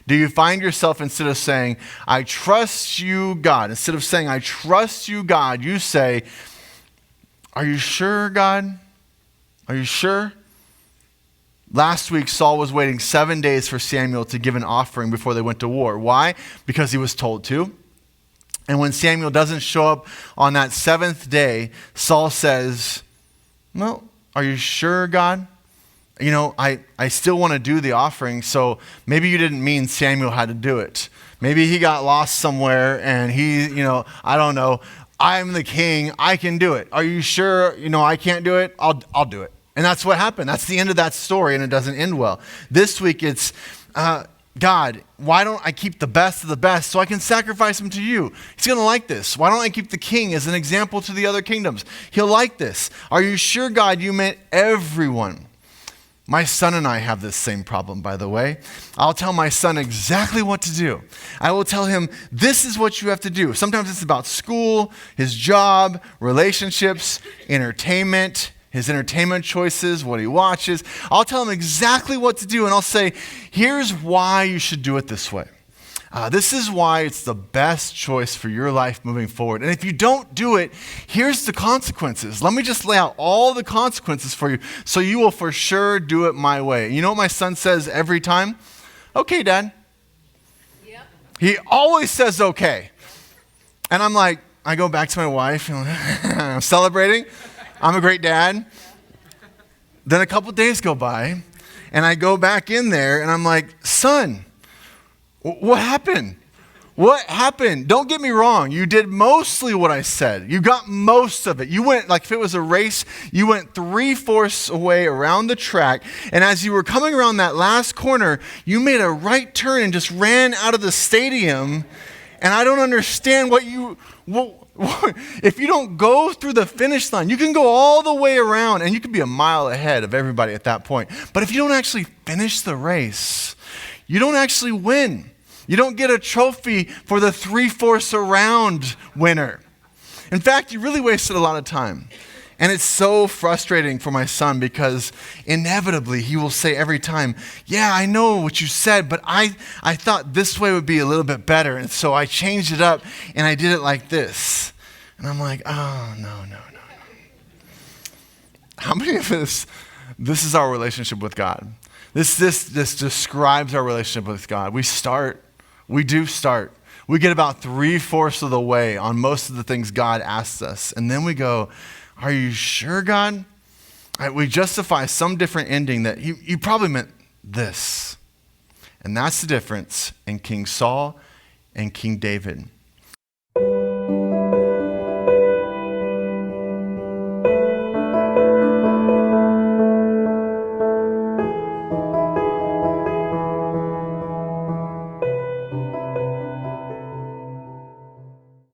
Do you find yourself, instead of saying, I trust you, God, instead of saying, I trust you, God, you say, are you sure, God? Are you sure? Last week, Saul was waiting 7 days for Samuel to give an offering before they went to war. Why? Because he was told to. And when Samuel doesn't show up on that 7th day, Saul says, well, are you sure, God? You know, I still want to do the offering, so maybe you didn't mean Samuel had to do it. Maybe he got lost somewhere and I don't know. I'm the king. I can do it. Are you sure, I can't do it? I'll do it. And that's what happened. That's the end of that story, and it doesn't end well. This week it's, God, why don't I keep the best of the best so I can sacrifice him to you? He's going to like this. Why don't I keep the king as an example to the other kingdoms? He'll like this. Are you sure, God, you meant everyone? My son and I have this same problem, by the way. I'll tell my son exactly what to do. I will tell him, this is what you have to do. Sometimes it's about school, his job, relationships, entertainment, his entertainment choices, what he watches. I'll tell him exactly what to do, and I'll say, here's why you should do it this way. This is why it's the best choice for your life moving forward. And if you don't do it, here's the consequences. Let me just lay out all the consequences for you so you will for sure do it my way. You know what my son says every time? Okay, Dad. Yep. He always says okay. And I'm like, I go back to my wife, I'm celebrating. I'm a great dad. Then a couple days go by, and I go back in there, and I'm like, son, what happened? What happened? Don't get me wrong. You did mostly what I said. You got most of it. You went, like if it was a race, you went 3/4 away around the track. And as you were coming around that last corner, you made a right turn and just ran out of the stadium. And I don't understand if you don't go through the finish line, you can go all the way around and you can be a mile ahead of everybody at that point. But if you don't actually finish the race, you don't actually win. You don't get a trophy for the 3/4 around winner. In fact, you really wasted a lot of time. And it's so frustrating for my son because inevitably he will say every time, yeah, I know what you said, but I thought this way would be a little bit better. And so I changed it up and I did it like this. And I'm like, oh, no. How many of us, this is our relationship with God? This describes our relationship with God. We do start. We get about 3/4 of the way on most of the things God asks us. And then we go, are you sure, God? We justify some different ending that you probably meant this. And that's the difference in King Saul and King David.